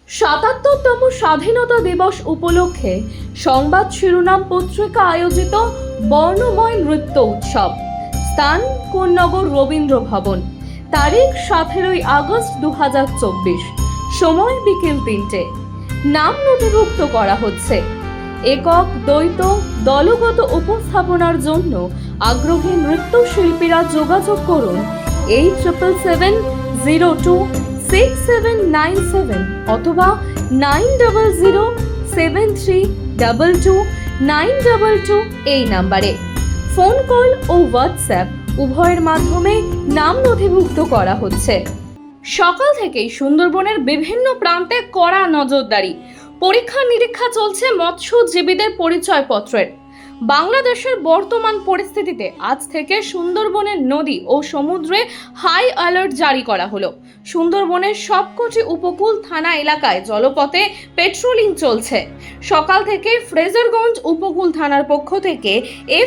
৭৭তম স্বাধীনতা দিবস উপলক্ষে সংবাদ শিরোনাম পত্রিকা আয়োজিত বর্ণময় নৃত্য উৎসব। স্থান কোন্নগর রবীন্দ্র ভবন। তারিখ 17ই আগস্ট 2024। সময় বিকেল 3টে। নাম নথিভুক্ত করা হচ্ছে। একক, দ্বৈত, দলগত উপস্থাপনার জন্য আগ্রহী নৃত্যশিল্পীরা যোগাযোগ করুন 87026797 অথবা 9007322922 এই নাম্বারে। ফোন কল ও হোয়াটসঅ্যাপ উভয়ের মাধ্যমে নাম নথিভুক্ত করা হচ্ছে। সকাল থেকেই সুন্দরবনের বিভিন্ন প্রান্তে কড়া নজরদারি, পরীক্ষা নিরীক্ষা চলছে মৎস্যজীবীদের পরিচয়পত্রের। বাংলাদেশের বর্তমান পরিস্থিতিতে আজ থেকে সুন্দরবনের নদী ও সমুদ্রে হাই অ্যালার্ট জারি করা হলো। সুন্দরবনের সবকটি উপকূল থানা এলাকায় জলপথে পেট্রোলিং চলছে। সকাল থেকে ফ্রেজারগঞ্জ উপকূল থানার পক্ষ থেকে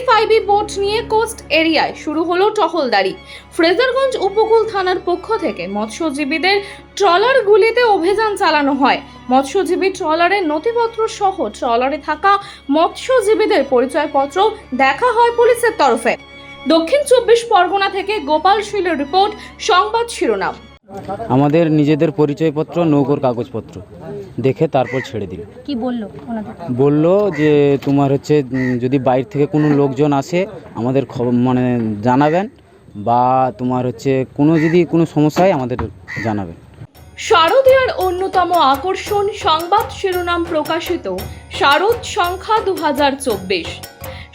FIB বোট নিয়ে কোস্ট এরিয়ায় শুরু হলো টহলদারি। ফ্রেজারগঞ্জ উপকূল থানার পক্ষ থেকে মৎস্যজীবীদের ট্রলারগুলিতে অভিযান চালানো হয়। মৎস্যজীবী ট্রলারের নথিপত্র সহ ট্রলারে থাকা মৎস্যজীবীদের পরিচয়পত্র দেখা হয় পুলিশের তরফে। দক্ষিণ 24 পরগনা থেকে গোপাল শীলের রিপোর্ট, সংবাদ শিরোনাম। আমাদের নিজেদের পরিচয়পত্র, নৌকোর কাগজপত্র দেখে তারপর ছেড়ে দিল। কি বললো ওনাদের? বললো যে তোমার হচ্ছে যদি বাইরে থেকে কোনো লোকজন আসে আমাদের মানে জানাবেন, বা তোমার হচ্ছে যদি কোনো সমস্যা হয় আমাদের জানাবেন। শারদীয়ার অন্যতম আকর্ষণ সংবাদ শিরোনাম প্রকাশিত শারদ সংখ্যা 2024।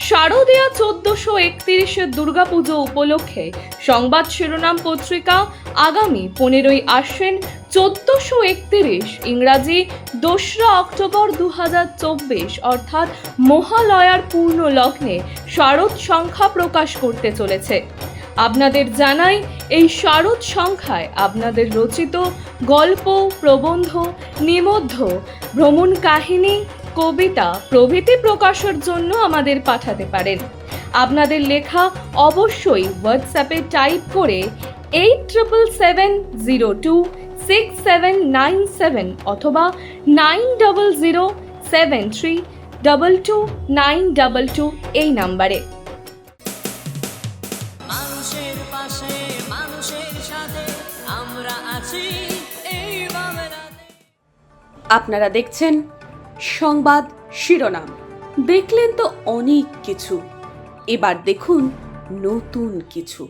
শারদীয়া 1431 দুর্গাপুজো উপলক্ষে সংবাদ শিরোনাম পত্রিকা আগামী 15ই আশ্বিন 1431 ইংরাজি 2রা অক্টোবর 2024 অর্থাৎ মহালয়ার পূর্ণ লগ্নে শারদ সংখ্যা প্রকাশ করতে চলেছে। আপনাদের জানাই, এই শারদ সংখ্যায় আপনাদের রচিত গল্প, প্রবন্ধ, নিবন্ধ, ভ্রমণ কাহিনী, কবিতা প্রভৃতি প্রকাশের জন্য আমাদের পাঠাতে পারেন। আপনাদের লেখা অবশ্যই হোয়াটসঅ্যাপে টাইপ করে 8007026797 অথবা 9007322922 এই নাম্বারে। মানুষের পাশে, মানুষের সাথে আমরা আছি এই বাংলাতে। আপনারা দেখছেন সংবাদ শিরোনাম। দেখলেন তো অনেক কিছু, এবার দেখুন নতুন কিছু।